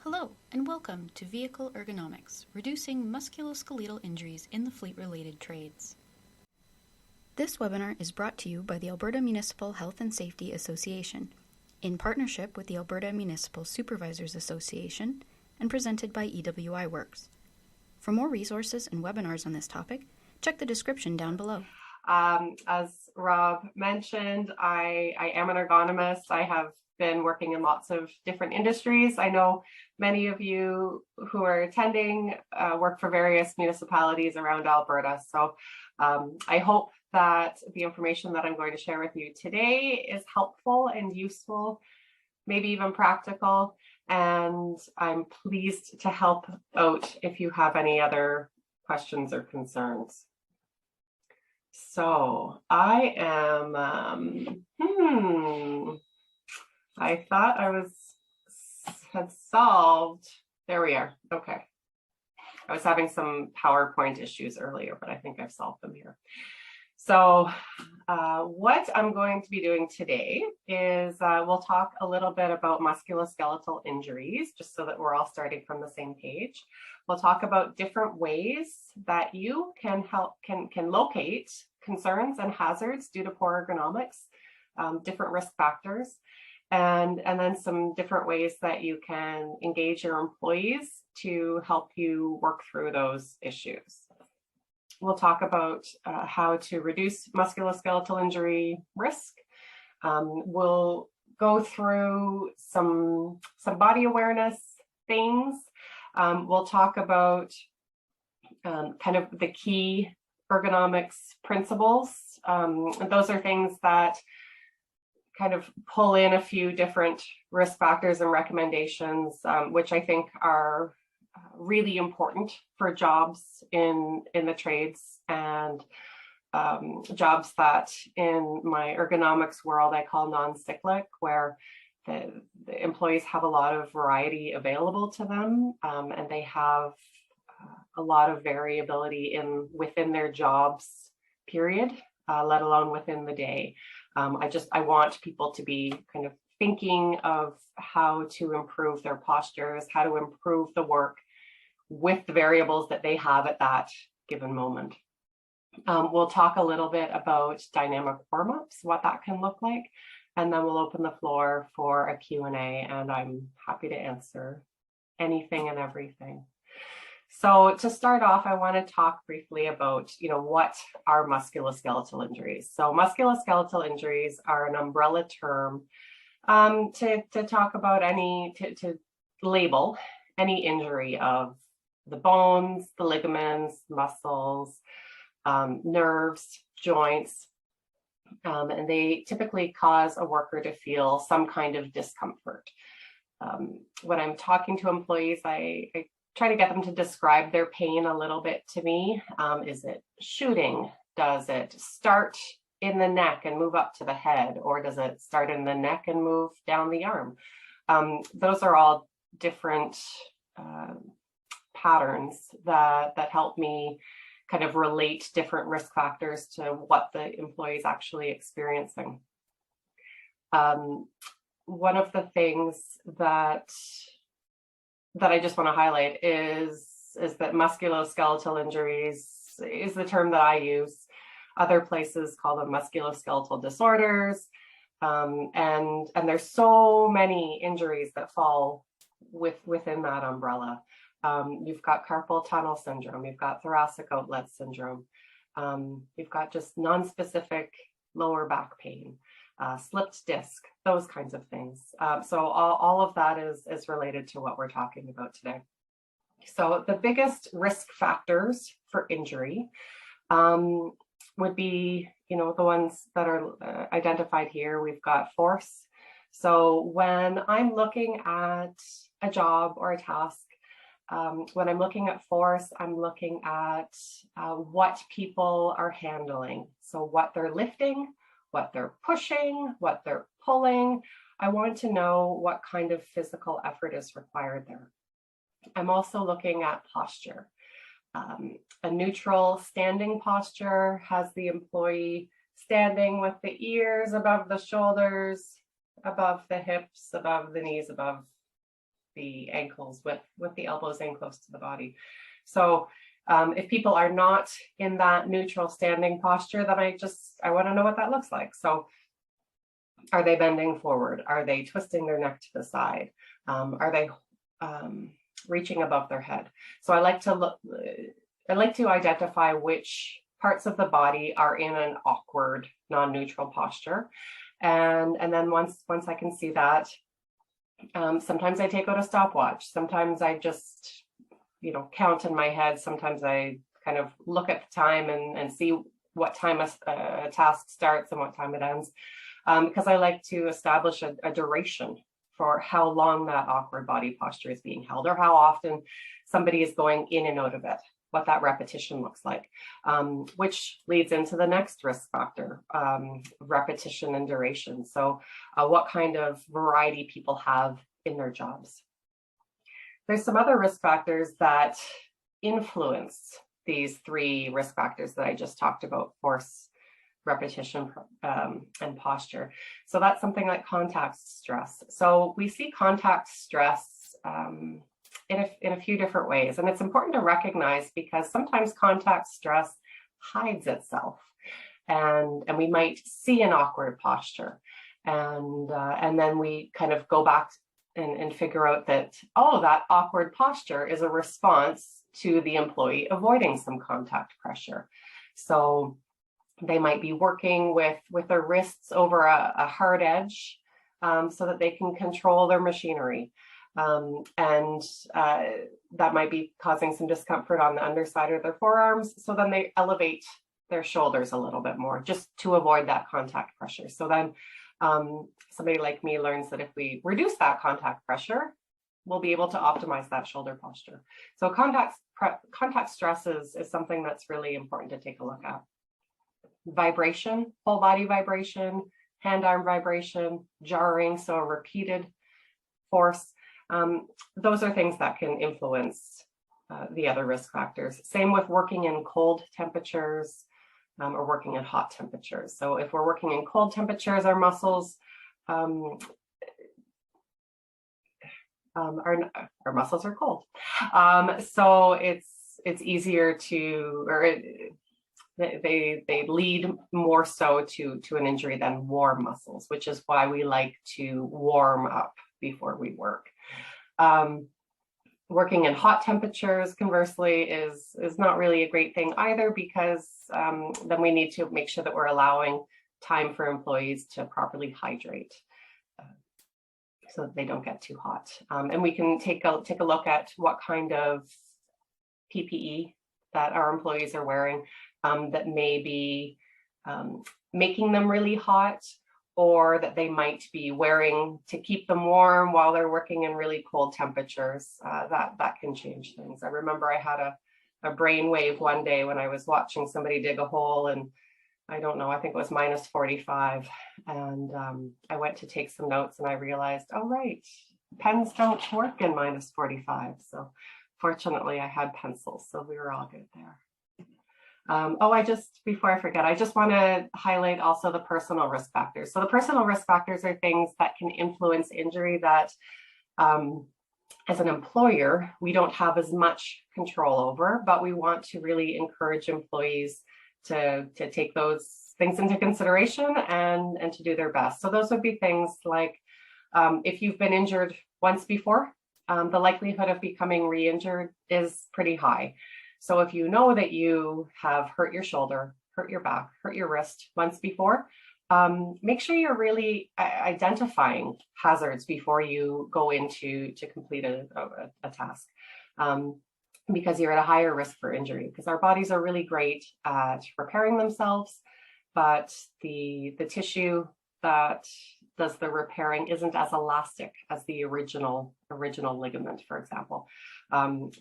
Hello, and welcome to Vehicle Ergonomics, Reducing Musculoskeletal Injuries in the Fleet-Related Trades. This webinar is brought to you by the Alberta Municipal Health and Safety Association, in partnership with the Alberta Municipal Supervisors Association, and presented by EWI Works. For more resources and webinars on this topic, check the description down below. As Rob mentioned, I am an ergonomist. I have been working in lots of different industries. I know many of you who are attending work for various municipalities around Alberta. So I hope that the information that I'm going to share with you today is helpful and useful, maybe even practical. And I'm pleased to help out if you have any other questions or concerns. So I am, I thought I had solved, there we are, okay. I was having some PowerPoint issues earlier, but I think I've solved them here. So what I'm going to be doing today is we'll talk a little bit about musculoskeletal injuries, just so that we're all starting from the same page. We'll talk about different ways that you can locate concerns and hazards due to poor ergonomics, different risk factors, and then some different ways that you can engage your employees to help you work through those issues. We'll talk about how to reduce musculoskeletal injury risk. We'll go through some body awareness things. We'll talk about kind of the key ergonomics principles. Those are things that kind of pull in a few different risk factors and recommendations, which I think are really important for jobs in the trades and jobs that in my ergonomics world I call non-cyclic, where the employees have a lot of variety available to them, and they have a lot of variability within their jobs, period, let alone within the day. I want people to be kind of thinking of how to improve their postures, how to improve the work with the variables that they have at that given moment. We'll talk a little bit about dynamic warm-ups, what that can look like, and then we'll open the floor for a Q&A, and I'm happy to answer anything and everything. So to start off, I want to talk briefly about, what are musculoskeletal injuries. So musculoskeletal injuries are an umbrella term to talk about to label any injury of the bones, the ligaments, muscles, nerves, joints, and they typically cause a worker to feel some kind of discomfort. When I'm talking to employees, I try to get them to describe their pain a little bit to me. Is it shooting? Does it start in the neck and move up to the head? Or does it start in the neck and move down the arm? Those are all different patterns that help me kind of relate different risk factors to what the employee is actually experiencing. One of the things that I just want to highlight is that musculoskeletal injuries is the term that I use. Other places call them musculoskeletal disorders. And there's so many injuries that fall within that umbrella. You've got carpal tunnel syndrome, you've got thoracic outlet syndrome, you've got just non-specific lower back pain, slipped disc, those kinds of things. So all of that is related to what we're talking about today. So the biggest risk factors for injury would be, the ones that are identified here. We've got force. So when I'm looking at a job or a task, when I'm looking at force, I'm looking at what people are handling. So what they're lifting, what they're pushing, what they're pulling. I want to know what kind of physical effort is required there. I'm also looking at posture. A neutral standing posture has the employee standing with the ears above the shoulders, above the hips, above the knees, above the ankles with the elbows in close to the body. So if people are not in that neutral standing posture, then I want to know what that looks like. So are they bending forward? Are they twisting their neck to the side? Are they reaching above their head? So I like to identify which parts of the body are in an awkward, non-neutral posture. And then once I can see that, sometimes I take out a stopwatch. Sometimes I just, count in my head. Sometimes I kind of look at the time and see what time a task starts and what time it ends, because I like to establish a duration for how long that awkward body posture is being held, or how often somebody is going in and out of it, what that repetition looks like, which leads into the next risk factor, repetition and duration. So what kind of variety people have in their jobs. There's some other risk factors that influence these three risk factors that I just talked about: force, repetition, and posture. So that's something like contact stress. So we see contact stress in a few different ways, and it's important to recognize, because sometimes contact stress hides itself, and we might see an awkward posture, and then we kind of go back and figure out that, oh, that awkward posture is a response to the employee avoiding some contact pressure. So they might be working with their wrists over a hard edge, so that they can control their machinery. And that might be causing some discomfort on the underside of their forearms. So then they elevate their shoulders a little bit more, just to avoid that contact pressure. So then somebody like me learns that if we reduce that contact pressure, we'll be able to optimize that shoulder posture. So contact stress is something that's really important to take a look at. Vibration, whole body vibration, hand-arm vibration, jarring, so repeated force. Those are things that can influence the other risk factors. Same with working in cold temperatures or working in hot temperatures. So if we're working in cold temperatures, our muscles our muscles are cold. So it's easier to, or they lead more so to an injury than warm muscles, which is why we like to warm up before we work. Working in hot temperatures, conversely, is not really a great thing either, because then we need to make sure that we're allowing time for employees to properly hydrate, so that they don't get too hot. And we can take a look at what kind of PPE that our employees are wearing that may be making them really hot, or that they might be wearing to keep them warm while they're working in really cold temperatures. That can change things. I remember I had a brainwave one day when I was watching somebody dig a hole, and I don't know, I think it was minus 45. And I went to take some notes, and I realized, oh, right, pens don't work in minus 45. So fortunately I had pencils, so we were all good there. Before I forget, I just want to highlight also the personal risk factors. So the personal risk factors are things that can influence injury that as an employer, we don't have as much control over, but we want to really encourage employees to take those things into consideration and to do their best. So those would be things like if you've been injured once before, the likelihood of becoming re-injured is pretty high. So if you know that you have hurt your shoulder, hurt your back, hurt your wrist once before, make sure you're really identifying hazards before you go into to complete a task, because you're at a higher risk for injury, because our bodies are really great at repairing themselves, but the tissue that does the repairing isn't as elastic as the original ligament, for example.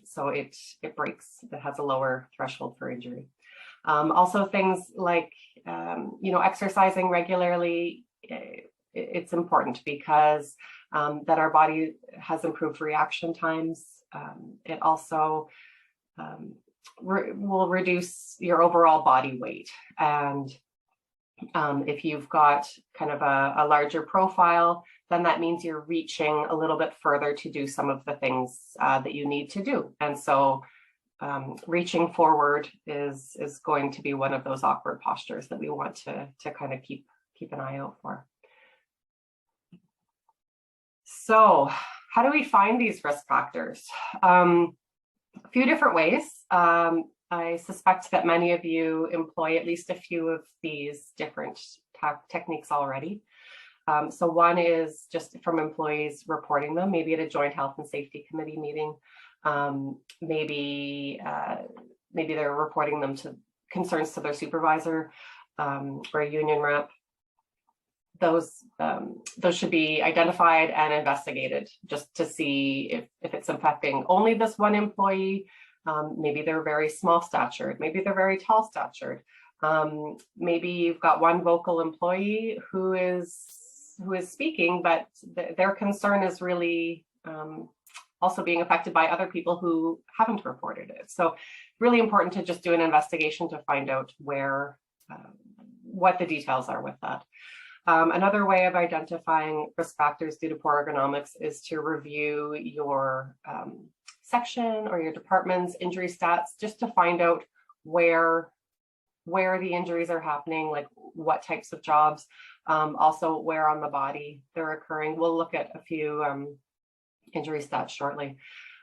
So it breaks, it has a lower threshold for injury. Also things like, exercising regularly, it's important, because that our body has improved reaction times. It also will reduce your overall body weight. And if you've got kind of a larger profile, then that means you're reaching a little bit further to do some of the things that you need to do. And so reaching forward is going to be one of those awkward postures that we want to kind of keep an eye out for. So how do we find these risk factors? A few different ways. I suspect that many of you employ at least a few of these different techniques already. So one is just from employees reporting them, maybe at a joint health and safety committee meeting. Maybe they're reporting them to concerns to their supervisor or a union rep. Those should be identified and investigated just to see if it's affecting only this one employee. Maybe they're very small statured, maybe they're very tall statured. Maybe you've got one vocal employee who is speaking, but their concern is really also being affected by other people who haven't reported it. So really important to just do an investigation to find out what the details are with that. Another way of identifying risk factors due to poor ergonomics is to review your section or your department's injury stats, just to find out where the injuries are happening, like what types of jobs, also where on the body they're occurring. We'll look at a few injury stats shortly.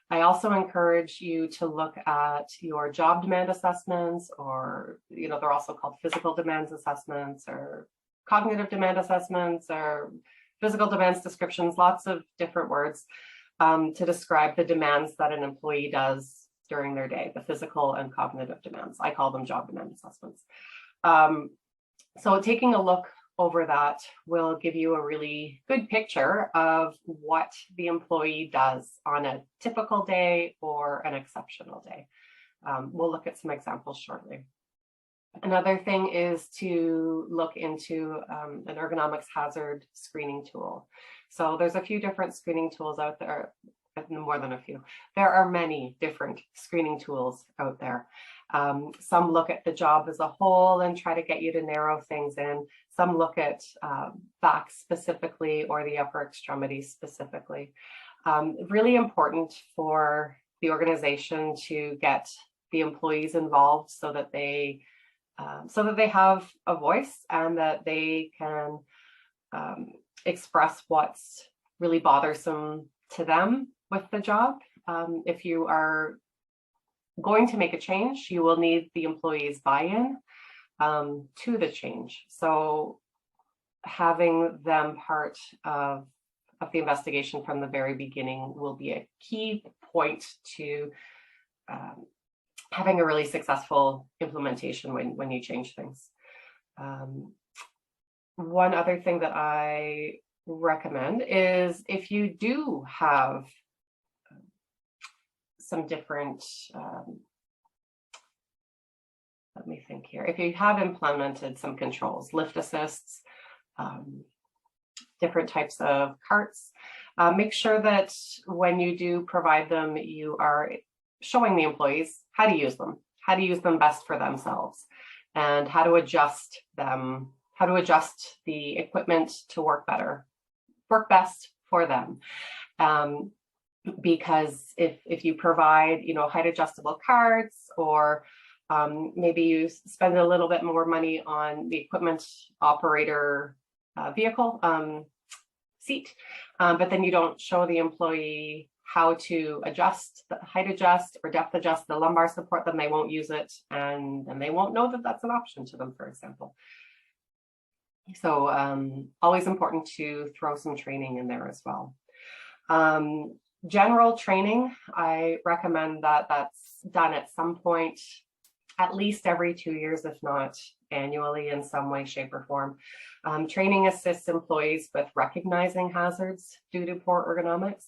I also encourage you to look at your job demand assessments, or they're also called physical demands assessments or cognitive demand assessments or physical demands descriptions, lots of different words to describe the demands that an employee does during their day, the physical and cognitive demands. I call them job demand assessments. So taking a look over that will give you a really good picture of what the employee does on a typical day or an exceptional day. We'll look at some examples shortly. Another thing is to look into an ergonomics hazard screening tool. So there's a few different screening tools out there, more than a few. There are many different screening tools out there. Some look at the job as a whole and try to get you to narrow things in. Some look at back specifically or the upper extremities specifically. Really important for the organization to get the employees involved so that they have a voice and that they can express what's really bothersome to them with the job. If you are going to make a change, you will need the employees' buy-in to the change. So having them part of the investigation from the very beginning will be a key point to having a really successful implementation when you change things. One other thing that I recommend is if you do have some different, let me think here, if you have implemented some controls, lift assists, different types of carts, make sure that when you do provide them, you are showing the employees how to use them best for themselves, and how to adjust them, how to adjust the equipment to work best for them. Because if you provide, height adjustable carts, or maybe you spend a little bit more money on the equipment operator vehicle seat, but then you don't show the employee how to adjust, the height adjust or depth adjust the lumbar support, then they won't use it, and they won't know that that's an option to them, for example. So always important to throw some training in there as well. General training, I recommend that that's done at some point, at least every 2 years, if not annually in some way, shape, or form. Training assists employees with recognizing hazards due to poor ergonomics.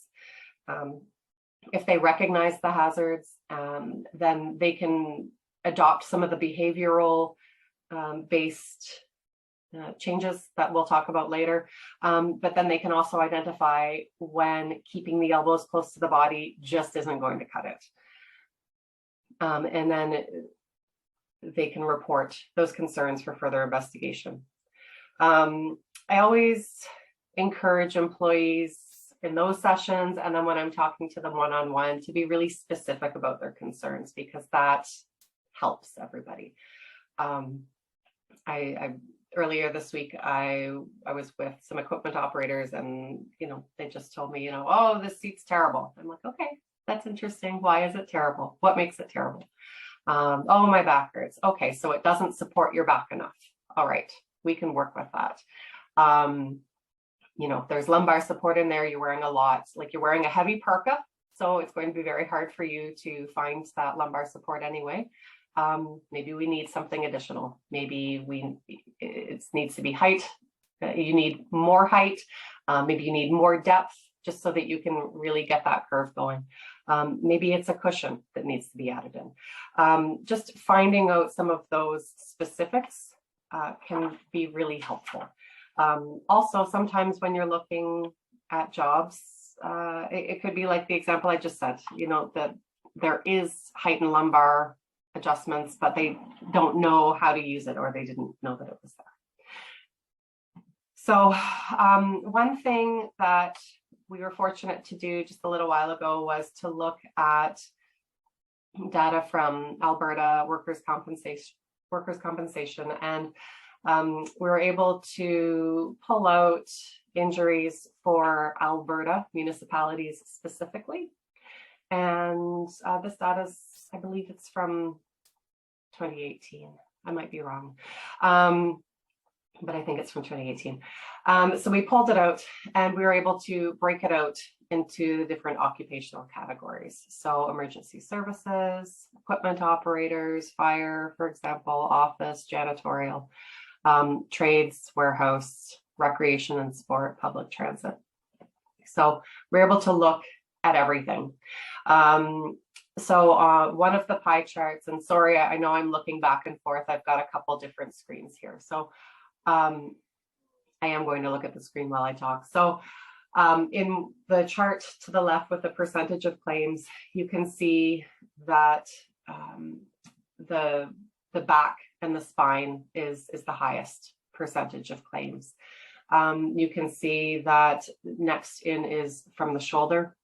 If they recognize the hazards, then they can adopt some of the behavioral based changes that we'll talk about later. But then they can also identify when keeping the elbows close to the body just isn't going to cut it. And then they can report those concerns for further investigation. I always encourage employees in those sessions, and then when I'm talking to them one-on-one, to be really specific about their concerns, because that helps everybody. I earlier this week, I was with some equipment operators, and they just told me, oh, this seat's terrible. I'm like, okay, that's interesting. Why is it terrible? What makes it terrible? Oh, my back hurts. Okay, so it doesn't support your back enough. All right, we can work with that. There's lumbar support in there. You're wearing a lot, like you're wearing a heavy parka, so it's going to be very hard for you to find that lumbar support anyway. Maybe we need something additional. Maybe it needs to be height. You need more height. Maybe you need more depth, just so that you can really get that curve going. Maybe it's a cushion that needs to be added in. Just finding out some of those specifics can be really helpful. Also, sometimes when you're looking at jobs, it could be like the example I just said, that there is height and lumbar adjustments, but they don't know how to use it, or they didn't know that it was there. So one thing that we were fortunate to do just a little while ago was to look at data from Alberta workers' compensation, and we were able to pull out injuries for Alberta municipalities specifically. And this data is, I believe it's from 2018. I might be wrong, but I think it's from 2018. So we pulled it out, and we were able to break it out into different occupational categories. So emergency services, equipment operators, fire, for example, office, janitorial, trades, warehouse, recreation and sport, public transit. So we're able to look at everything. So one of the pie charts, and sorry, I know I'm looking back and forth. I've got a couple different screens here. So I am going to look at the screen while I talk. So in the chart to the left with the percentage of claims, you can see that the back and the spine is the highest percentage of claims. You can see that next in is from the shoulder,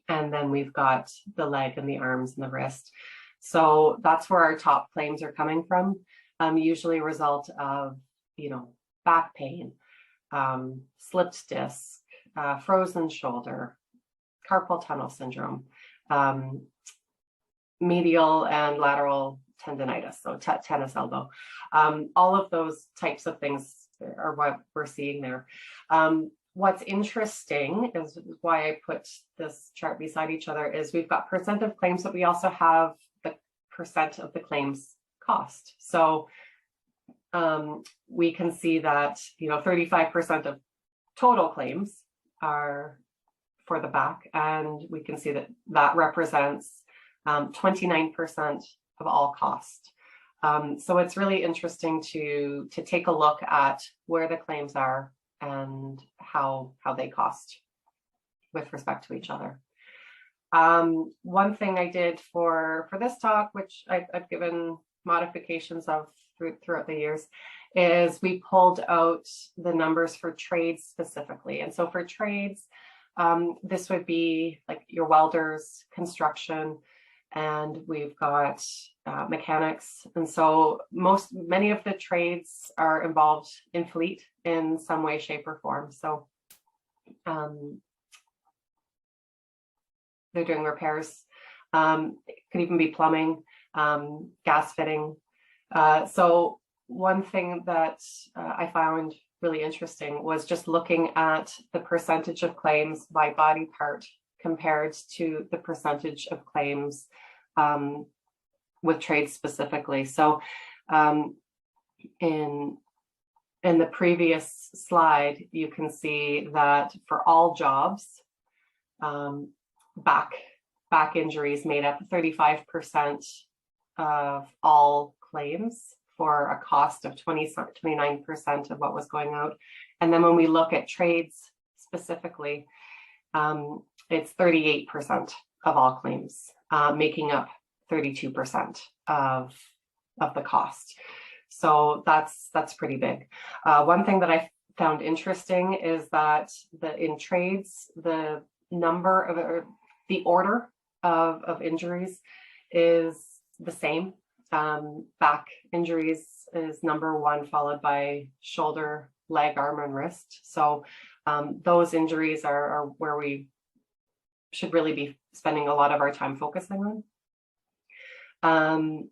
and then we've got the leg and the arms and the wrist. So that's where our top claims are coming from, usually a result of, back pain, slipped disc, frozen shoulder, carpal tunnel syndrome, medial and lateral tendonitis, so tennis elbow. All of those types of things are what we're seeing there. What's interesting is why I put this chart beside each other is we've got percent of claims, but we also have the percent of the claims cost. So we can see that 35% of total claims are for the back, and we can see that represents 29% of all cost. So it's really interesting to take a look at where the claims are and how they cost with respect to each other. One thing I did for this talk, which I've given modifications of throughout the years, is we pulled out the numbers for trades specifically. And so for trades, this would be like your welders, construction, and we've got mechanics. And so many of the trades are involved in fleet in some way, shape, or form. So they're doing repairs. It could even be plumbing, gas fitting. So one thing that I found really interesting was just looking at the percentage of claims by body part compared to the percentage of claims with trades specifically. So in the previous slide, you can see that for all jobs, back injuries made up 35% of all claims for a cost of 29% of what was going out. And then when we look at trades specifically, it's 38% of all claims, making up 32% of the cost. So that's pretty big. One thing that I found interesting is that in trades, the number of, or the order of injuries is the same. Back injuries is number one, followed by shoulder, leg, arm, and wrist. So those injuries are where we should really be spending a lot of our time focusing on.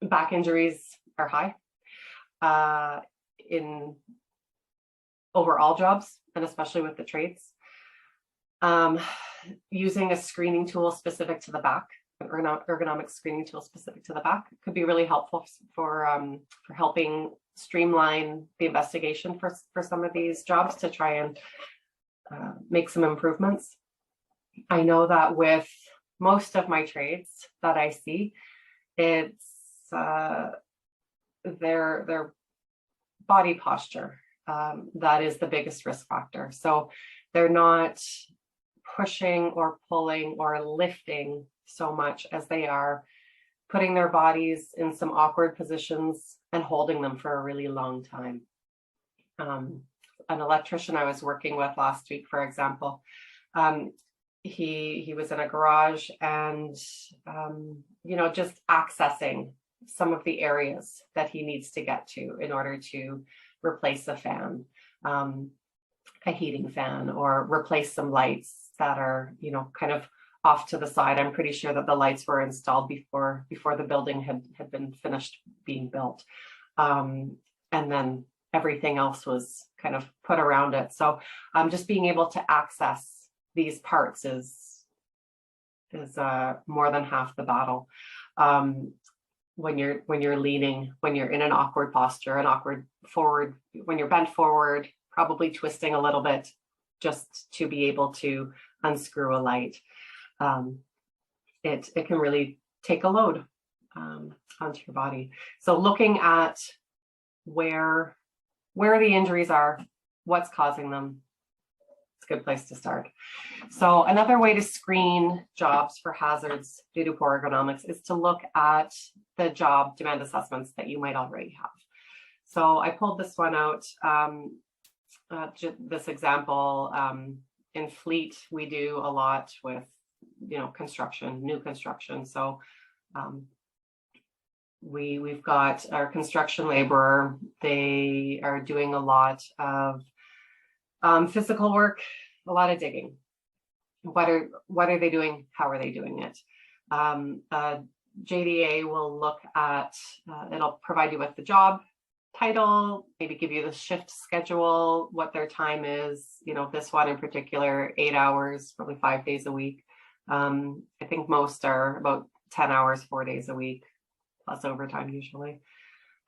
Back injuries are high in overall jobs, and especially with the trades. Using a screening tool specific to the back, an ergonomic screening tool specific to the back, could be really helpful for helping streamline the investigation for some of these jobs to try and make some improvements. I know that with most of my trades that I see, it's their body posture that is the biggest risk factor. So they're not pushing or pulling or lifting so much as they are putting their bodies in some awkward positions and holding them for a really long time. An electrician I was working with last week, for example, he was in a garage and just accessing some of the areas that he needs to get to in order to replace a fan, a heating fan, or replace some lights that are kind of off to the side. I'm pretty sure that the lights were installed before the building had been finished being built, and then everything else was kind of put around it. So just being able to access these parts is more than half the battle. When you're leaning, when you're in an awkward posture, an awkward forward, when you're bent forward, probably twisting a little bit just to be able to unscrew a light, it can really take a load onto your body. So looking at where the injuries are, what's causing them, it's a good place to start. So another way to screen jobs for hazards due to poor ergonomics is to look at the job demand assessments that you might already have. So I pulled this one out, this example. In Fleet, we do a lot with, construction, new construction. So we've got our construction laborer. They are doing a lot of physical work, a lot of digging. What are they doing? How are they doing it? JDA will look at, it'll provide you with the job title, maybe give you the shift schedule, what their time is. This one in particular, 8 hours, probably 5 days a week. I think most are about 10 hours, 4 days a week, plus overtime usually.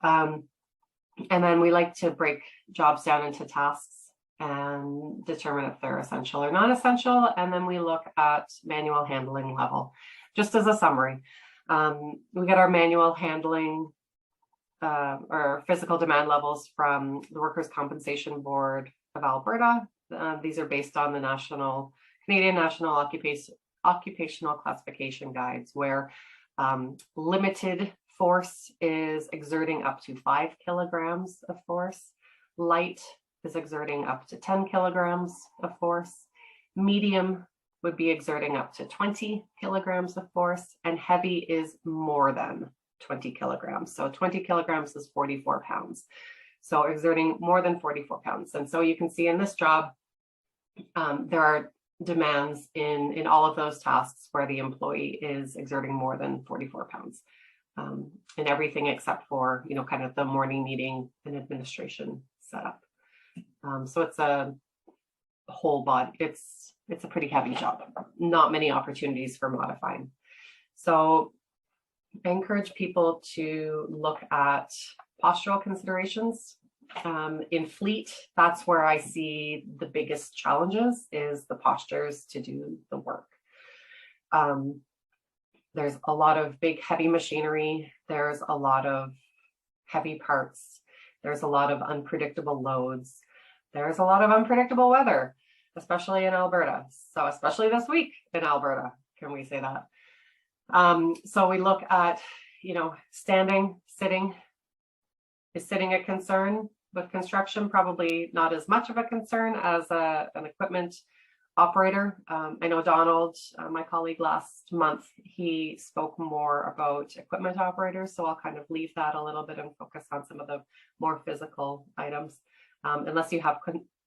And then we like to break jobs down into tasks and determine if they're essential or non-essential. And then we look at manual handling level. Just as a summary, we get our manual handling or physical demand levels from the Workers' Compensation Board of Alberta. These are based on the Canadian National Occupational Classification Guides, where limited force is exerting up to 5 kilograms of force. Light is exerting up to 10 kilograms of force. Medium would be exerting up to 20 kilograms of force, and heavy is more than 20 kilograms. So 20 kilograms is 44 pounds. So exerting more than 44 pounds. And so you can see in this job, there are demands in all of those tasks where the employee is exerting more than 44 pounds in everything except for, kind of the morning meeting and administration setup. So it's a whole body. It's a pretty heavy job. Not many opportunities for modifying. So I encourage people to look at postural considerations. In Fleet, that's where I see the biggest challenges, is the postures to do the work. There's a lot of big, heavy machinery. There's a lot of heavy parts. There's a lot of unpredictable loads. There's a lot of unpredictable weather, especially in Alberta. So especially this week in Alberta, can we say that? So we look at, standing, sitting. Is sitting a concern? With construction, probably not as much of a concern as an equipment operator. I know Donald, my colleague last month, he spoke more about equipment operators, so I'll kind of leave that a little bit and focus on some of the more physical items. Unless you have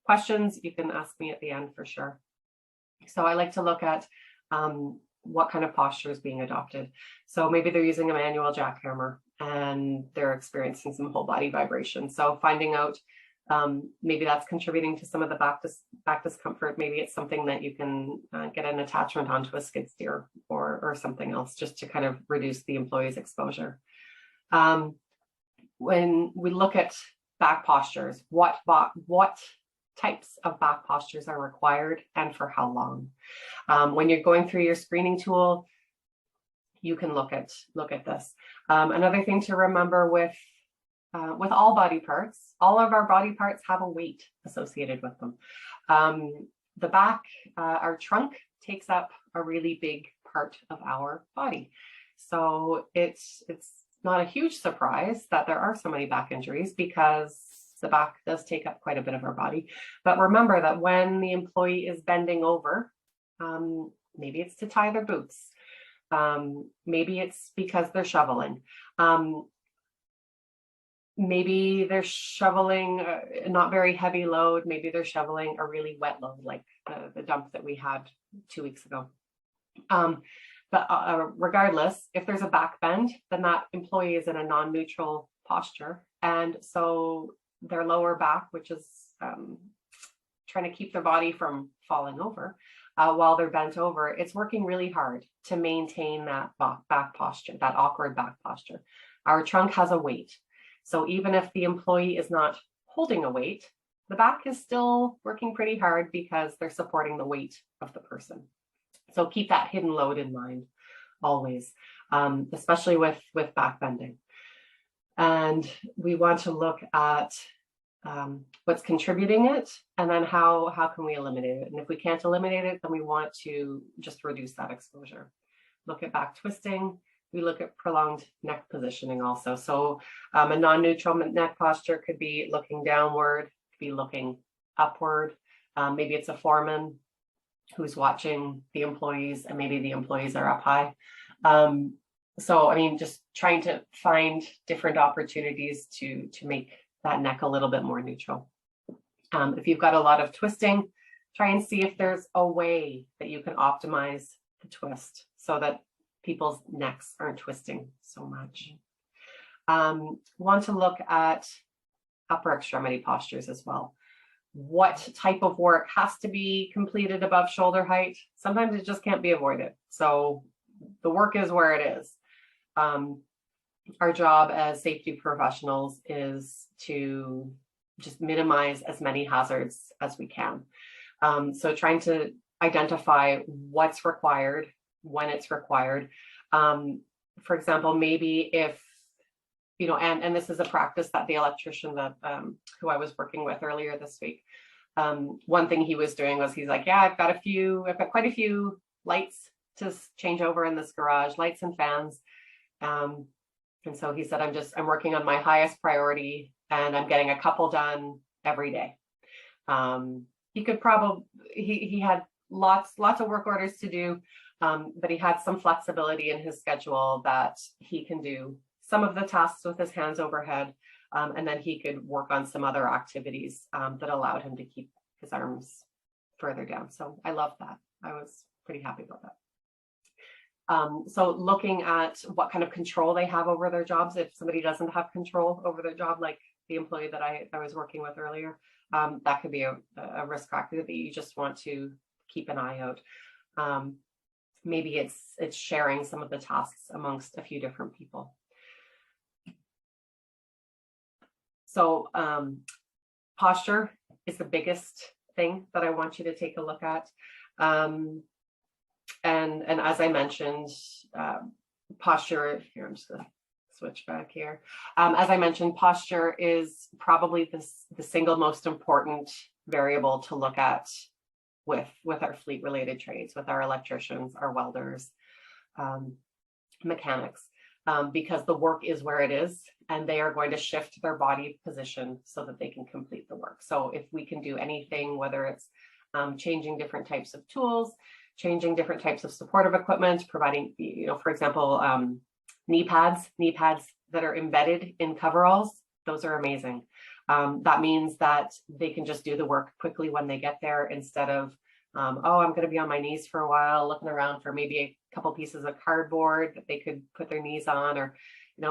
questions, you can ask me at the end for sure. So I like to look at what kind of posture is being adopted. So maybe they're using a manual jackhammer and they're experiencing some whole body vibration. So finding out maybe that's contributing to some of the back discomfort. Maybe it's something that you can get an attachment onto a skid steer or something else, just to kind of reduce the employee's exposure. When we look at back postures, what types of back postures are required and for how long? When you're going through your screening tool, you can look at this. Another thing to remember with all body parts, all of our body parts have a weight associated with them. The back, our trunk takes up a really big part of our body. So it's not a huge surprise that there are so many back injuries, because the back does take up quite a bit of our body. But remember that when the employee is bending over, maybe it's to tie their boots. Maybe it's because they're shoveling. Maybe they're shoveling not very heavy load. Maybe they're shoveling a really wet load, like the dump that we had 2 weeks ago. But regardless, if there's a back bend, then that employee is in a non-neutral posture. And so their lower back, which is trying to keep their body from falling over while they're bent over, it's working really hard to maintain that back posture, that awkward back posture. Our trunk has a weight. So even if the employee is not holding a weight, the back is still working pretty hard because they're supporting the weight of the person. So keep that hidden load in mind always, especially with back bending. And we want to look at what's contributing it, and then how can we eliminate it. And if we can't eliminate it, then we want to just reduce that exposure. Look at back twisting. We look at prolonged neck positioning also. So a non-neutral neck posture could be looking downward, could be looking upward. Maybe it's a foreman who's watching the employees, and maybe the employees are up high. So, I mean, just trying to find different opportunities to make that neck a little bit more neutral. If you've got a lot of twisting, try and see if there's a way that you can optimize the twist so that people's necks aren't twisting so much. Want to look at upper extremity postures as well. What type of work has to be completed above shoulder height? Sometimes it just can't be avoided. So the work is where it is. Our job as safety professionals is to just minimize as many hazards as we can. So trying to identify what's required, when it's required. For example, maybe if, you know, and this is a practice that the electrician that who I was working with earlier this week, one thing he was doing was he's like, yeah, I've got quite a few lights to change over in this garage, lights and fans. And so he said, I'm working on my highest priority, and I'm getting a couple done every day. He could probably, he had lots of work orders to do, but he had some flexibility in his schedule that he can do some of the tasks with his hands overhead, and then he could work on some other activities that allowed him to keep his arms further down. So I love that. I was pretty happy about that. So looking at what kind of control they have over their jobs. If somebody doesn't have control over their job, like the employee that I was working with earlier, that could be a risk factor that you just want to keep an eye out. Maybe it's sharing some of the tasks amongst a few different people. So posture is the biggest thing that I want you to take a look at. And as I mentioned, posture, here, I'm just going to switch back here. As I mentioned, posture is probably the single most important variable to look at with our fleet related trades, with our electricians, our welders, mechanics. because the work is where it is, and they are going to shift their body position so that they can complete the work. So if we can do anything, whether it's changing different types of tools, changing different types of supportive equipment, providing, for example, knee pads that are embedded in coveralls, those are amazing. That means that they can just do the work quickly when they get there, instead of, oh, I'm going to be on my knees for a while, looking around for maybe a couple pieces of cardboard that they could put their knees on, or,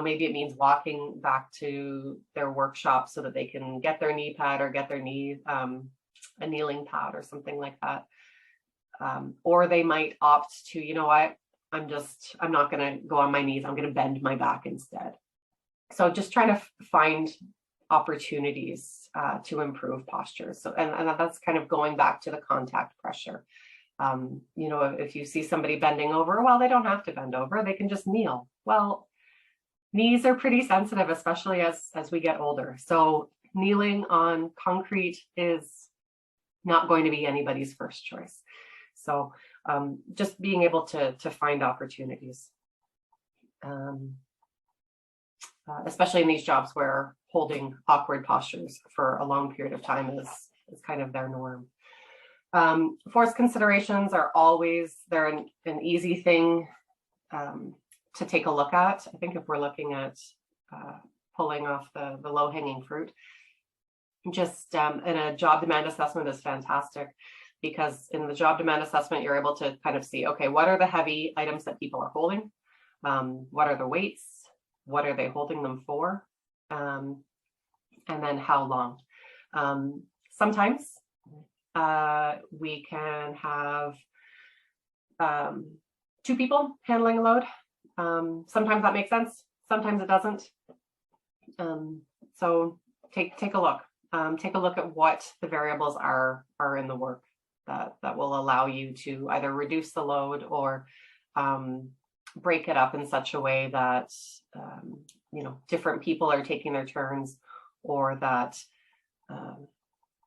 maybe it means walking back to their workshop so that they can get their knee pad or get their knee, a kneeling pad or something like that. Or they might opt to, you know what, I'm not going to go on my knees. I'm going to bend my back instead. So just trying to find opportunities to improve posture. So, and that's kind of going back to the contact pressure. If you see somebody bending over, well, they don't have to bend over. They can just kneel. Well, knees are pretty sensitive, especially as we get older. So kneeling on concrete is not going to be anybody's first choice. So just being able to find opportunities, especially in these jobs where holding awkward postures for a long period of time is kind of their norm. Force considerations are always, they're an easy thing to take a look at. I think if we're looking at pulling off the low-hanging fruit, just in a job demand assessment is fantastic, because in the job demand assessment, you're able to kind of see, okay, what are the heavy items that people are holding? What are the weights? What are they holding them for? And then how long? Sometimes we can have 2 people handling a load. Sometimes that makes sense. Sometimes it doesn't. So take a look. Take a look at what the variables are in the work that will allow you to either reduce the load or break it up in such a way that different people are taking their turns, or that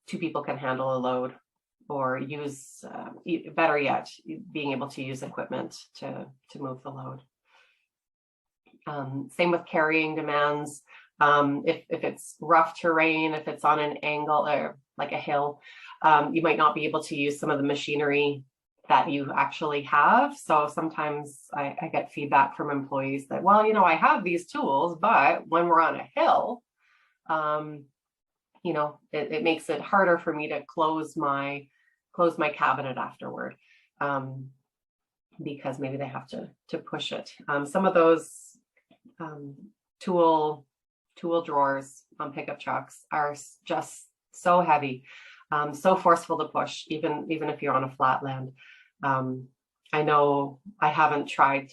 2 people can handle a load, or use, better yet, being able to use equipment to move the load. Same with carrying demands. If it's rough terrain, if it's on an angle or like a hill, you might not be able to use some of the machinery that you actually have. So sometimes I get feedback from employees that, well, I have these tools, but when we're on a hill, it makes it harder for me to close my cabinet afterward, because maybe they have to push it. Some of those tool drawers on pickup trucks are just so heavy, so forceful to push, even if you're on a flat land. I know I haven't tried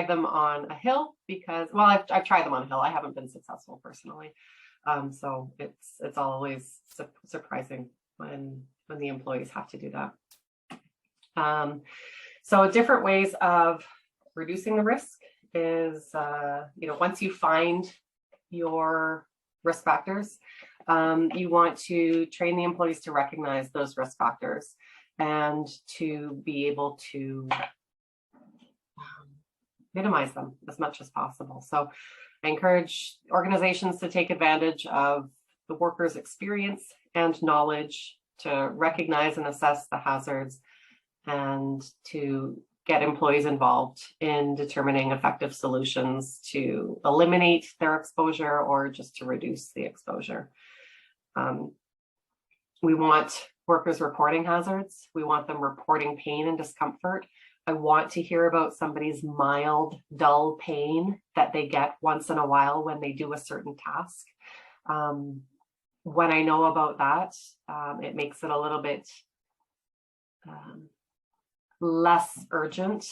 them on a hill because, well, I've tried them on a hill. I haven't been successful personally. So it's always surprising when the employees have to do that. So different ways of reducing the risk is, once you find your risk factors, you want to train the employees to recognize those risk factors and to be able to minimize them as much as possible. So I encourage organizations to take advantage of the workers' experience and knowledge to recognize and assess the hazards, and to get employees involved in determining effective solutions to eliminate their exposure or just to reduce the exposure. We want workers reporting hazards. We want them reporting pain and discomfort. I want to hear about somebody's mild, dull pain that they get once in a while when they do a certain task. When I know about that, it makes it a little bit less urgent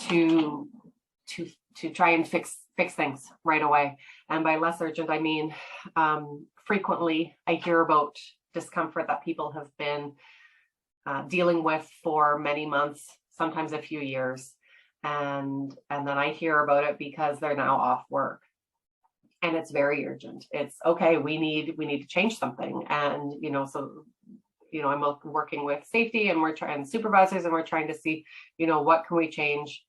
to try and fix things right away. And by less urgent, I mean frequently I hear about discomfort that people have been dealing with for many months, sometimes a few years, and then I hear about it because they're now off work, and it's very urgent. It's okay, we need to change something, and so I'm working with safety, and we're trying supervisors, and we're trying to see what can we change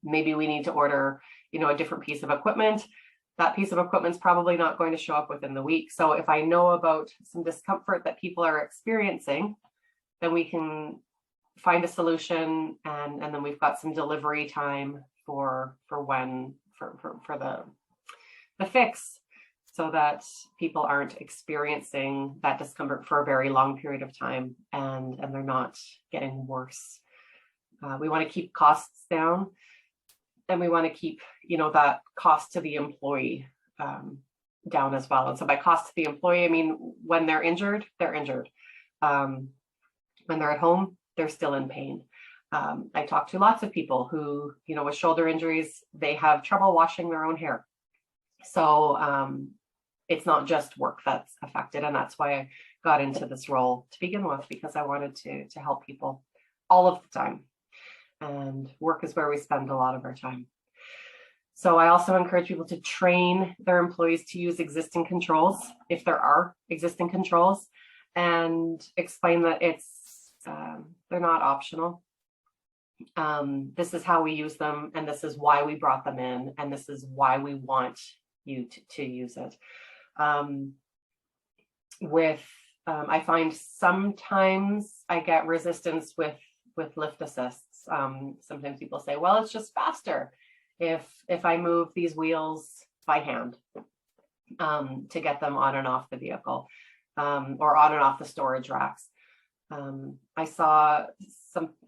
Maybe we need to order, a different piece of equipment. That piece of equipment's probably not going to show up within the week. So if I know about some discomfort that people are experiencing, then we can find a solution, and then we've got some delivery time for the fix, so that people aren't experiencing that discomfort for a very long period of time, and they're not getting worse. We want to keep costs down, and we want to keep, that cost to the employee down as well. And so by cost to the employee, I mean, when they're injured, they're injured. When they're at home, they're still in pain. I talk to lots of people who, with shoulder injuries, they have trouble washing their own hair. So it's not just work that's affected. And that's why I got into this role to begin with, because I wanted to help people all of the time. And work is where we spend a lot of our time. So I also encourage people to train their employees to use existing controls, if there are existing controls, and explain that they're not optional. This is how we use them, and this is why we brought them in, and this is why we want you to use it. I find sometimes I get resistance with lift assists. Sometimes people say, well, it's just faster if I move these wheels by hand to get them on and off the vehicle, or on and off the storage racks. I saw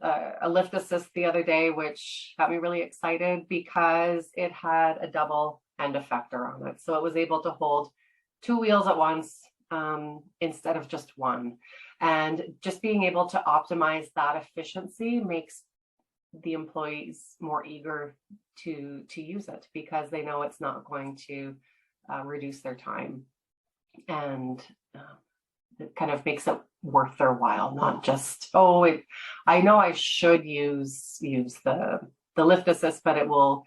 a lift assist the other day, which got me really excited because it had a double end effector on it. So it was able to hold 2 wheels at once instead of just one. And just being able to optimize that efficiency makes the employees more eager to use it, because they know it's not going to reduce their time, and it kind of makes it worth their while, not just, I know I should use the lift assist, but it will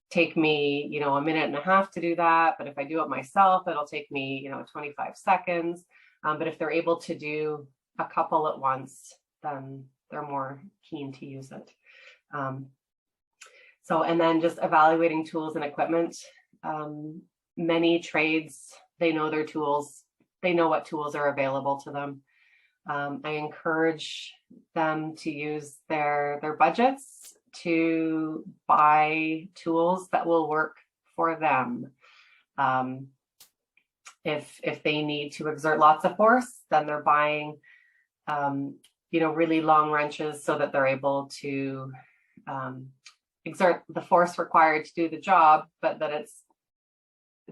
take me, a minute and a half to do that. But if I do it myself, it'll take me, 25 seconds. But if they're able to do a couple at once, then they're more keen to use it. And then just evaluating tools and equipment. Many trades, they know their tools. They know what tools are available to them. I encourage them to use their budgets to buy tools that will work for them. If they need to exert lots of force, then they're buying, really long wrenches so that they're able to exert the force required to do the job, but that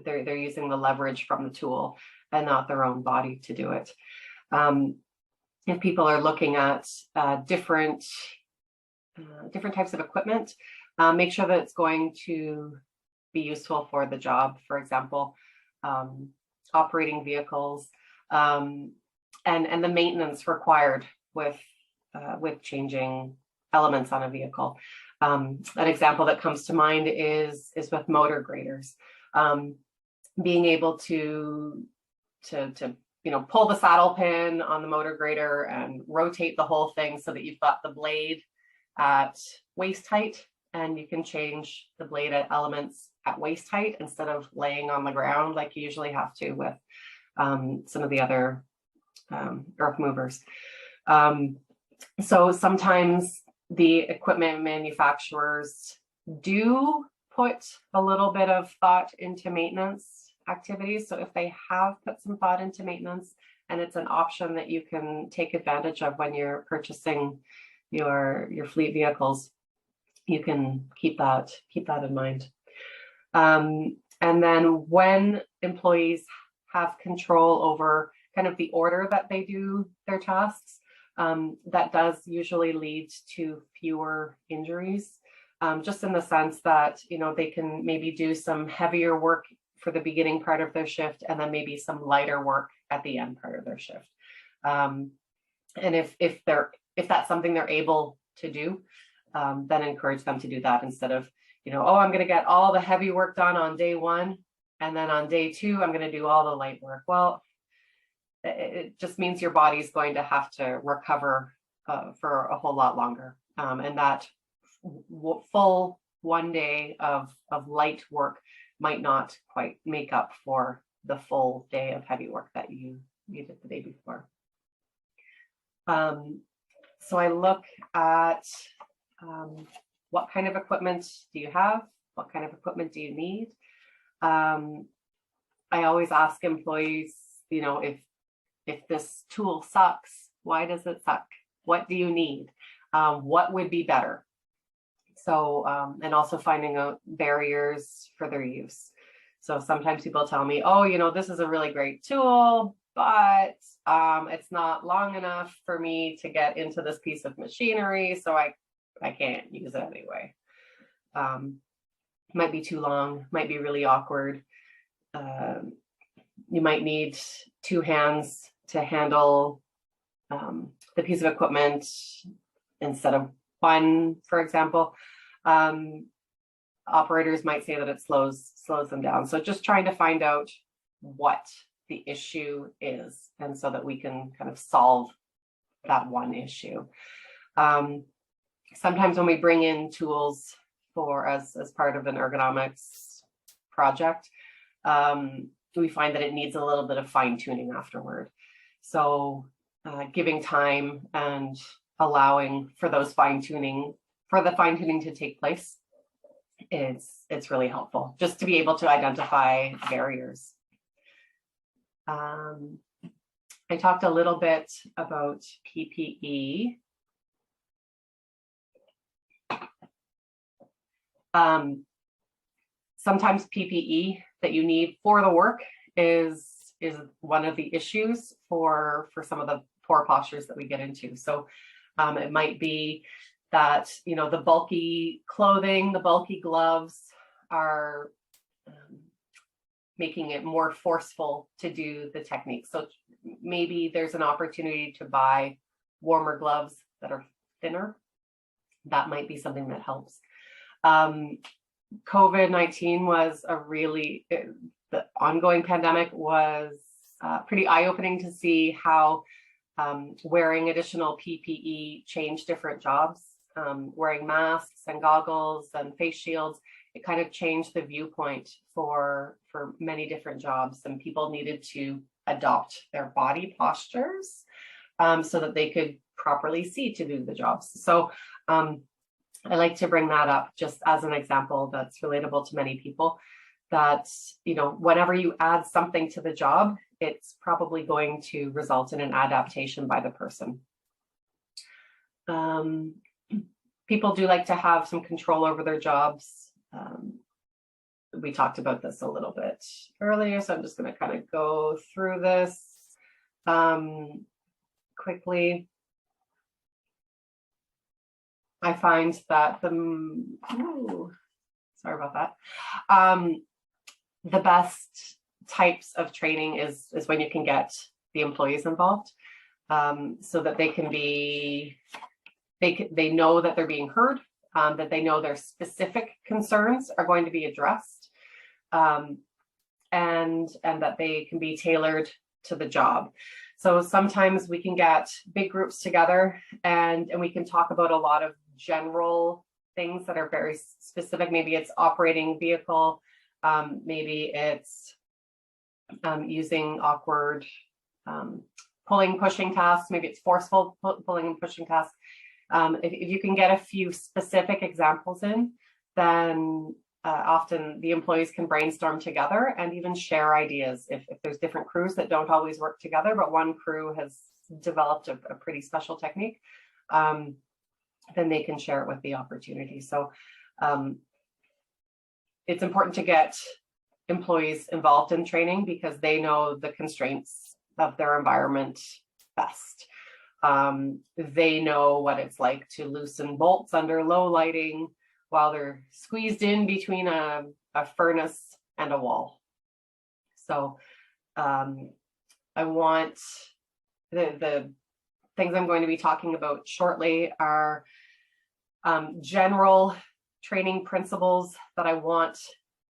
they're using the leverage from the tool and not their own body to do it. If people are looking at different types of equipment, make sure that it's going to be useful for the job. For example, operating vehicles, and the maintenance required with changing elements on a vehicle. An example that comes to mind is with motor graders. Being able to pull the saddle pin on the motor grader and rotate the whole thing so that you've got the blade at waist height, and you can change the blade elements at waist height instead of laying on the ground like you usually have to with some of the other earth movers. So sometimes the equipment manufacturers do put a little bit of thought into maintenance activities. So if they have put some thought into maintenance, and it's an option that you can take advantage of when you're purchasing your fleet vehicles, you can keep that in mind. And then when employees have control over kind of the order that they do their tasks, that does usually lead to fewer injuries, just in the sense that, they can maybe do some heavier work for the beginning part of their shift, and then maybe some lighter work at the end part of their shift. And if that's something they're able to do, then encourage them to do that instead of, I'm going to get all the heavy work done on day 1, and then on day 2, I'm going to do all the light work. Well, it just means your body's going to have to recover for a whole lot longer. And that full one day of light work might not quite make up for the full day of heavy work that you did the day before. So I look at what kind of equipment do you have? What kind of equipment do you need? I always ask employees, you know, if this tool sucks, why does it suck? What do you need? What would be better? So, and also finding out barriers for their use. So sometimes people tell me, oh, you know, this is a really great tool, but it's not long enough for me to get into this piece of machinery, so I can't use it anyway. Might be too long, might be really awkward. You might need two hands to handle the piece of equipment instead of one, for example. Operators might say that it slows them down. So just trying to find out what the issue is, and so that we can kind of solve that one issue. Sometimes when we bring in tools as part of an ergonomics project, we find that it needs a little bit of fine-tuning afterward. So giving time and allowing for those fine-tuning to take place, it's really helpful just to be able to identify barriers. I talked a little bit about PPE. Sometimes PPE that you need for the work is one of the issues for some of the poor postures that we get into. So it might be that, you know, the bulky clothing, the bulky gloves are making it more forceful to do the technique. So maybe there's an opportunity to buy warmer gloves that are thinner. That might be something that helps. COVID-19 was the ongoing pandemic was pretty eye-opening to see how wearing additional PPE changed different jobs. Wearing masks and goggles and face shields, it kind of changed the viewpoint for many different jobs, and people needed to adopt their body postures so that they could properly see to do the jobs. So I like to bring that up just as an example that's relatable to many people, that, you know, whenever you add something to the job, it's probably going to result in an adaptation by the person. People do like to have some control over their jobs. We talked about this a little bit earlier, so I'm just going to kind of go through this quickly. I find that sorry about that. The best types of training is when you can get the employees involved, so that they can they know that they're being heard, that they know their specific concerns are going to be addressed, and that they can be tailored to the job. So sometimes we can get big groups together and we can talk about a lot of general things that are very specific. Maybe it's operating vehicle, maybe it's using awkward pulling, pushing tasks, maybe it's forceful pulling and pushing tasks. If you can get a few specific examples in, then often the employees can brainstorm together and even share ideas. If there's different crews that don't always work together, but one crew has developed a pretty special technique, then they can share it with the opportunity. So it's important to get employees involved in training because they know the constraints of their environment best. They know what it's like to loosen bolts under low lighting while they're squeezed in between a furnace and a wall. So I want the things I'm going to be talking about shortly are general training principles that I want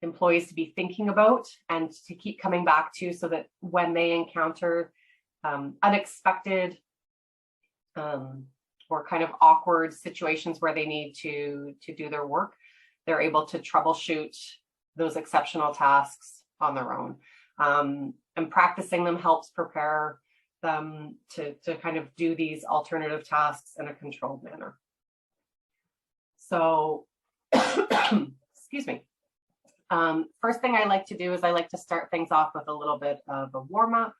employees to be thinking about and to keep coming back to, so that when they encounter unexpected or kind of awkward situations where they need to do their work, they're able to troubleshoot those exceptional tasks on their own. And practicing them helps prepare them to kind of do these alternative tasks in a controlled manner. So, excuse me. First thing I like to do is I like to start things off with a little bit of a warm-up.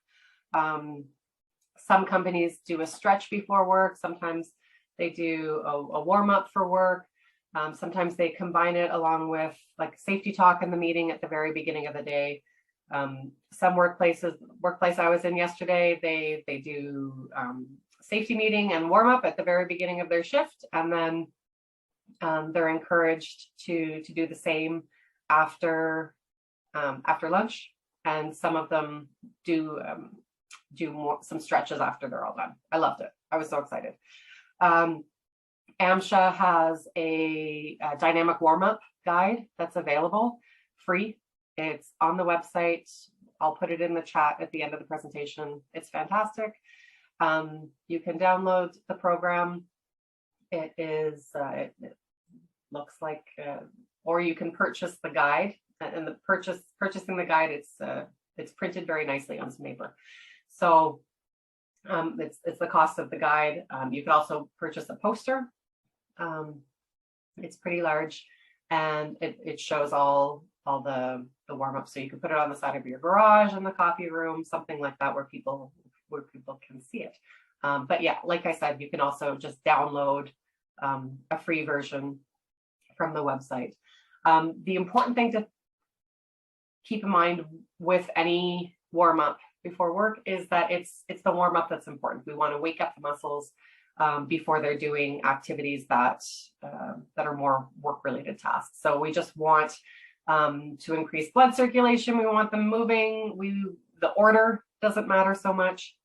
Some companies do a stretch before work. Sometimes they do a warm-up for work. Sometimes they combine it along with like safety talk in the meeting at the very beginning of the day. Some workplace I was in yesterday, they do safety meeting and warm-up at the very beginning of their shift, and then they're encouraged to do the same after lunch, and some of them do some stretches after they're all done. I loved it. I was so excited. AMHSA has a dynamic warm-up guide that's available, free. It's on the website. I'll put it in the chat at the end of the presentation. It's fantastic. You can download the program. It looks like, or you can purchase the guide. And the purchasing the guide, it's printed very nicely on some paper. So it's the cost of the guide. You can also purchase a poster. It's pretty large, and it shows all the warm-up. So you can put it on the side of your garage, in the coffee room, something like that, where people can see it. But yeah, like I said, you can also just download a free version from the website. The important thing to keep in mind with any warm-up before work is that it's the warm-up that's important. We want to wake up the muscles before they're doing activities that are more work-related tasks. So we just want to increase blood circulation. We want them moving. The order doesn't matter so much.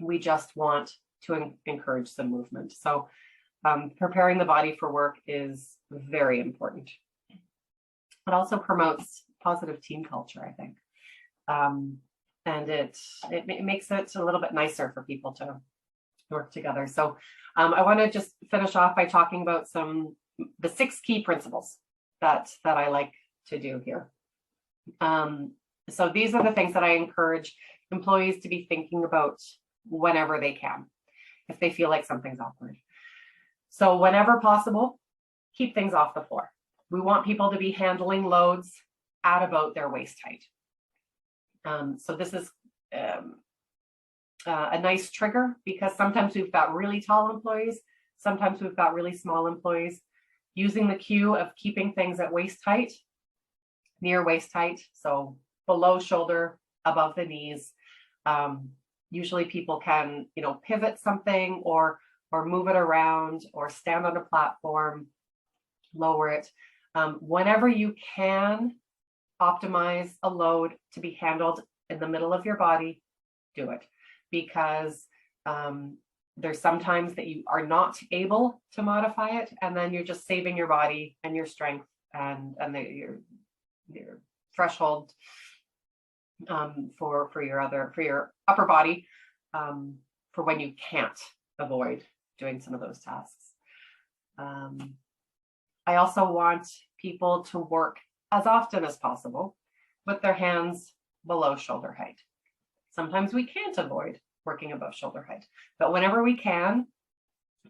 We just want to encourage some movement. So preparing the body for work is very important. It also promotes positive team culture, I think. And it makes it a little bit nicer for people to work together. So I want to just finish off by talking about the 6 key principles that I like to do here. So these are the things that I encourage employees to be thinking about whenever they can, if they feel like something's awkward. So whenever possible, keep things off the floor. We want people to be handling loads at about their waist height. So this is a nice trigger, because sometimes we've got really tall employees, sometimes we've got really small employees. Using the cue of keeping things at waist height, near waist height, so below shoulder, above the knees. Usually people can, pivot something or move it around or stand on a platform, lower it. Whenever you can optimize a load to be handled in the middle of your body, do it, because there's sometimes that you are not able to modify it, and then you're just saving your body and your strength and your threshold for your upper body for when you can't avoid doing some of those tasks. I also want people to work as often as possible with their hands below shoulder height. Sometimes we can't avoid working above shoulder height, but whenever we can,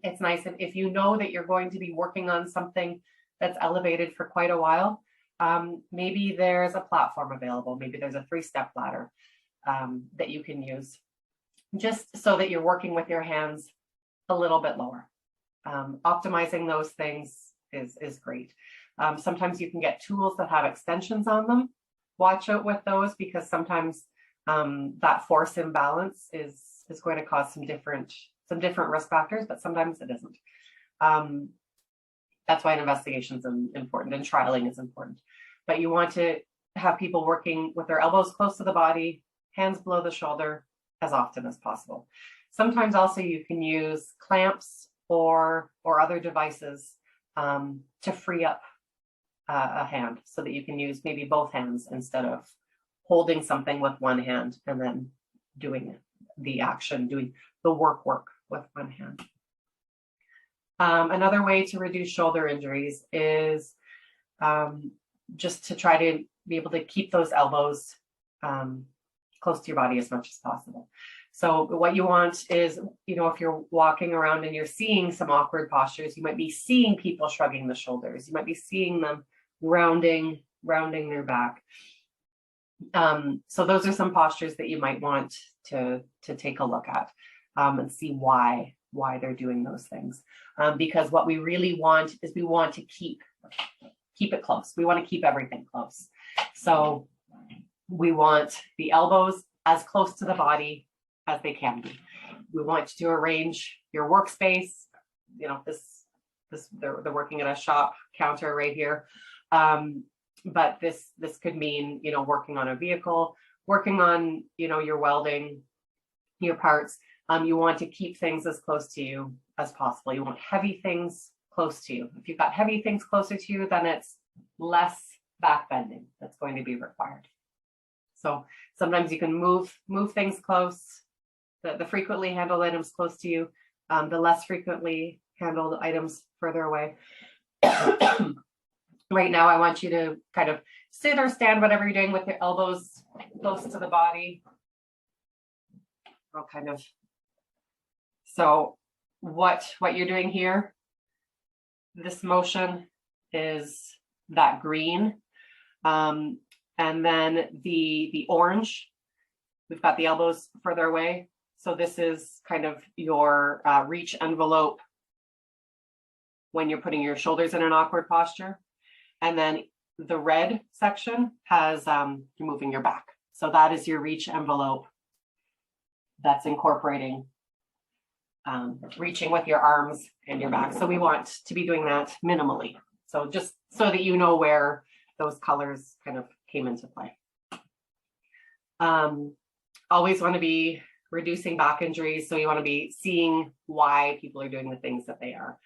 it's nice. And if you know that you're going to be working on something that's elevated for quite a while, maybe there's a platform available. Maybe there's a 3-step ladder that you can use, just so that you're working with your hands a little bit lower. Optimizing those things is great. Sometimes you can get tools that have extensions on them. Watch out with those, because sometimes that force imbalance is going to cause some different risk factors, but sometimes it isn't. That's why an investigation is important and trialing is important. But you want to have people working with their elbows close to the body, hands below the shoulder as often as possible. Sometimes also you can use clamps or other devices to free up a hand, so that you can use maybe both hands instead of holding something with one hand and then doing the action, doing the work with one hand. Another way to reduce shoulder injuries is just to try to be able to keep those elbows close to your body as much as possible. So what you want is, if you're walking around and you're seeing some awkward postures, you might be seeing people shrugging the shoulders. You might be seeing them rounding their back. So those are some postures that you might want to take a look at and see why they're doing those things. Because what we really want is we want to keep it close. We want to keep everything close. So we want the elbows as close to the body as they can be. We want to arrange your workspace. They're working at a shop counter right here. But this could mean, working on a vehicle, working on, your welding, your parts. You want to keep things as close to you as possible. You want heavy things close to you. If you've got heavy things closer to you, then it's less back bending that's going to be required. So sometimes you can move things close, the frequently handled items close to you, the less frequently handled items further away. Right now, I want you to kind of sit or stand, whatever you're doing, with your elbows close to the body. So what you're doing here, this motion is that green. And then the orange, we've got the elbows further away. So this is kind of your reach envelope when you're putting your shoulders in an awkward posture. And then the red section has you're moving your back. So that is your reach envelope that's incorporating reaching with your arms and your back. So we want to be doing that minimally. So just so that you know where those colors kind of came into play. Always want to be reducing back injuries. So you want to be seeing why people are doing the things that they are.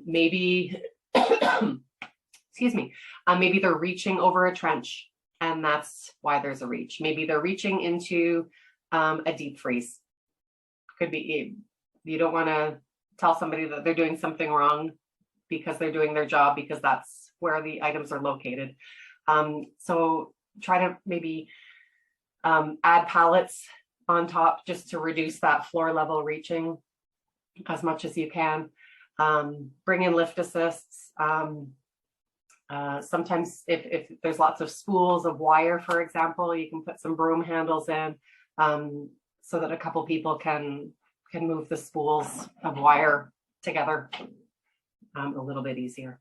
Maybe excuse me, maybe they're reaching over a trench and that's why there's a reach. Maybe they're reaching into a deep freeze. Could be, you don't want to tell somebody that they're doing something wrong because they're doing their job, because that's where the items are located. So try to maybe add pallets on top just to reduce that floor level reaching as much as you can. Bring in lift assists. Sometimes if there's lots of spools of wire, for example, you can put some broom handles in so that a couple people can move the spools of wire together a little bit easier.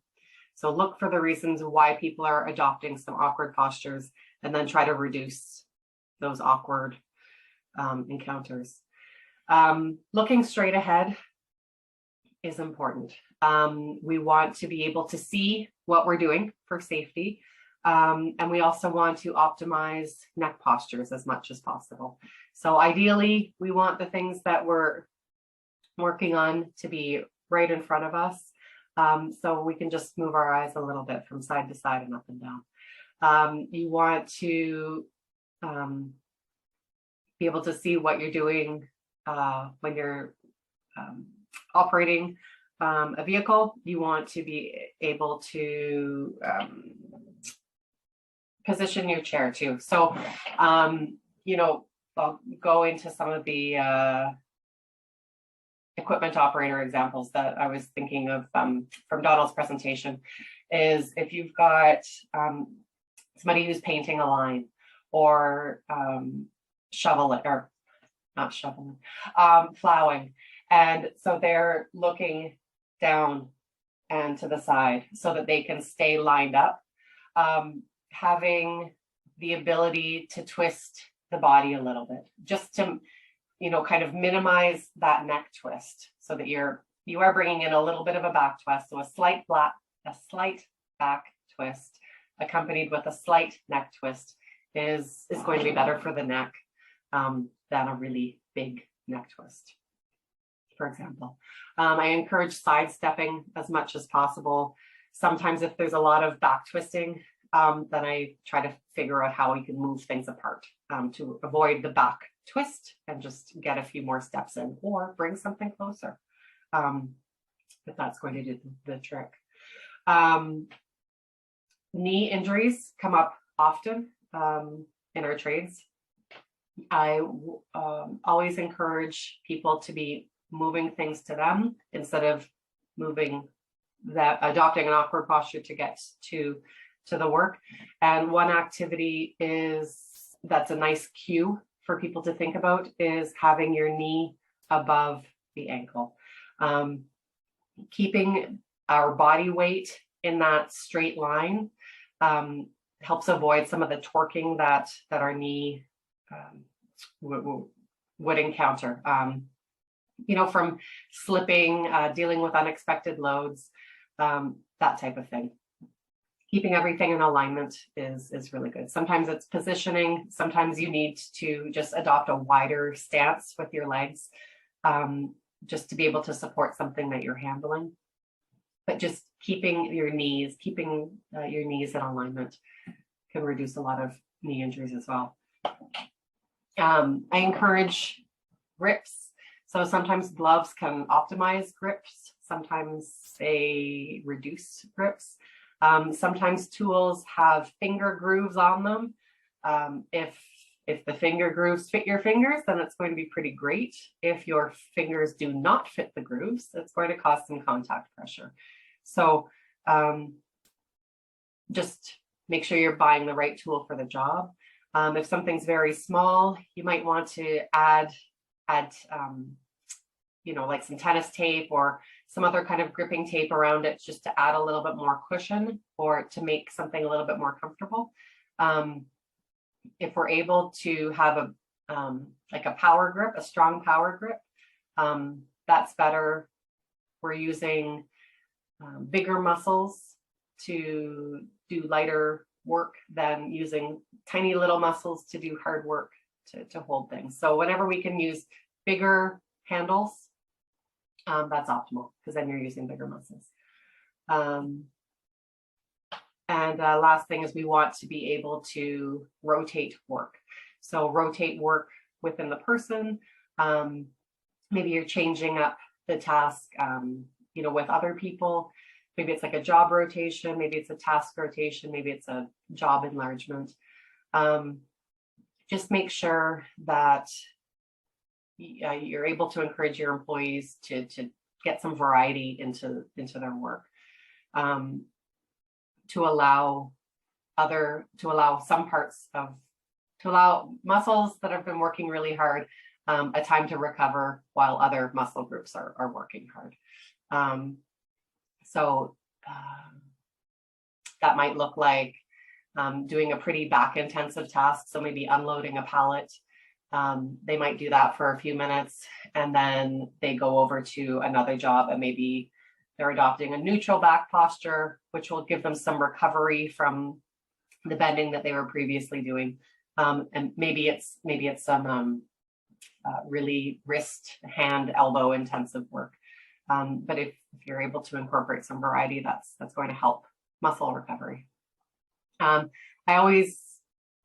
So look for the reasons why people are adopting some awkward postures and then try to reduce those awkward encounters. Looking straight ahead is important. We want to be able to see what we're doing for safety. And we also want to optimize neck postures as much as possible. So ideally, we want the things that we're working on to be right in front of us. So we can just move our eyes a little bit from side to side and up and down. You want to be able to see what you're doing when you're operating a vehicle. You want to be able to position your chair too. So, I'll go into some of the equipment operator examples that I was thinking of from Donald's presentation. Is if you've got somebody who's painting a line or plowing. And so they're looking down and to the side so that they can stay lined up. Having the ability to twist the body a little bit, just to, kind of minimize that neck twist so that you are bringing in a little bit of a back twist. So a slight back twist accompanied with a slight neck twist is going to be better for the neck than a really big neck twist, for example. I encourage sidestepping as much as possible. Sometimes if there's a lot of back twisting, then I try to figure out how we can move things apart to avoid the back twist and just get a few more steps in or bring something closer. if that's going to do the trick. Knee injuries come up often in our trades. I always encourage people to be moving things to them instead of adopting an awkward posture to get to the work. And one activity that's a nice cue for people to think about is having your knee above the ankle. Keeping our body weight in that straight line helps avoid some of the torquing that our knee would encounter, from slipping, dealing with unexpected loads, that type of thing. Keeping everything in alignment is really good. Sometimes it's positioning. Sometimes you need to just adopt a wider stance with your legs, just to be able to support something that you're handling. But just keeping your knees in alignment can reduce a lot of knee injuries as well. I encourage grips. So sometimes gloves can optimize grips. Sometimes they reduce grips. Sometimes tools have finger grooves on them. If the finger grooves fit your fingers, then it's going to be pretty great. If your fingers do not fit the grooves, it's going to cause some contact pressure. So just make sure you're buying the right tool for the job. If something's very small, you might want to add like some tennis tape or some other kind of gripping tape around it, just to add a little bit more cushion or to make something a little bit more comfortable. If we're able to have like a power grip, a strong power grip, that's better. We're using bigger muscles to do lighter work than using tiny little muscles to do hard work to hold things. So whenever we can use bigger handles, that's optimal, because then you're using bigger muscles. And last thing is we want to be able to rotate work. So rotate work within the person. Maybe you're changing up the task, with other people. Maybe it's like a job rotation. Maybe it's a task rotation. Maybe it's a job enlargement. Just make sure that you're able to encourage your employees to get some variety into their work. To allow muscles that have been working really hard a time to recover while other muscle groups are working hard. So that might look like doing a pretty back intensive task. So maybe unloading a pallet. They might do that for a few minutes and then they go over to another job, and maybe they're adopting a neutral back posture, which will give them some recovery from the bending that they were previously doing. And maybe it's some really wrist, hand, elbow intensive work. But if you're able to incorporate some variety, that's going to help muscle recovery. I always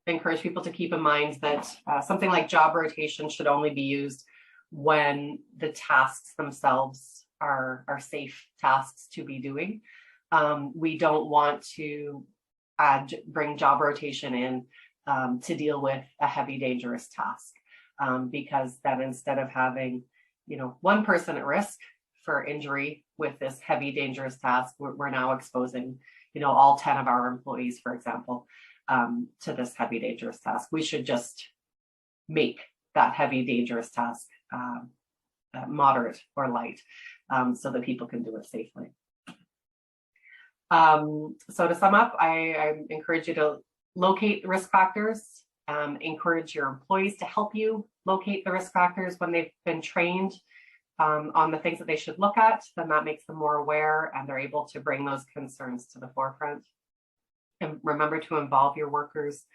encourage people to keep in mind that something like job rotation should only be used when the tasks themselves are safe tasks to be doing. We don't want to bring job rotation in to deal with a heavy, dangerous task, because then instead of having, one person at risk for injury with this heavy, dangerous task, we're now exposing, all 10 of our employees, for example, to this heavy, dangerous task. We should just make that heavy, dangerous task moderate or light, so that people can do it safely. So to sum up, I encourage you to locate the risk factors, encourage your employees to help you locate the risk factors when they've been trained on the things that they should look at. Then that makes them more aware and they're able to bring those concerns to the forefront. And remember to involve your workers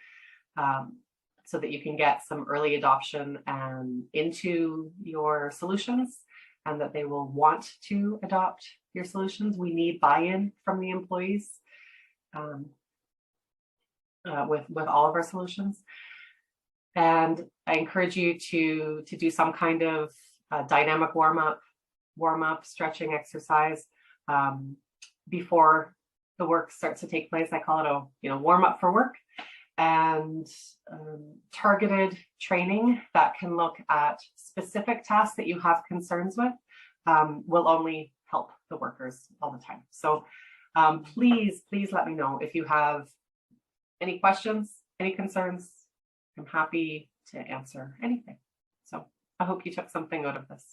so that you can get some early adoption into your solutions, and that they will want to adopt your solutions. We need buy-in from the employees with all of our solutions. And I encourage you to do some kind of dynamic warm-up, warm-up stretching exercise before the work starts to take place. I call it a warm-up for work, and targeted training that can look at specific tasks that you have concerns with will only help the workers all the time. So please let me know if you have any questions, any concerns. I'm happy to answer anything. So I hope you took something out of this.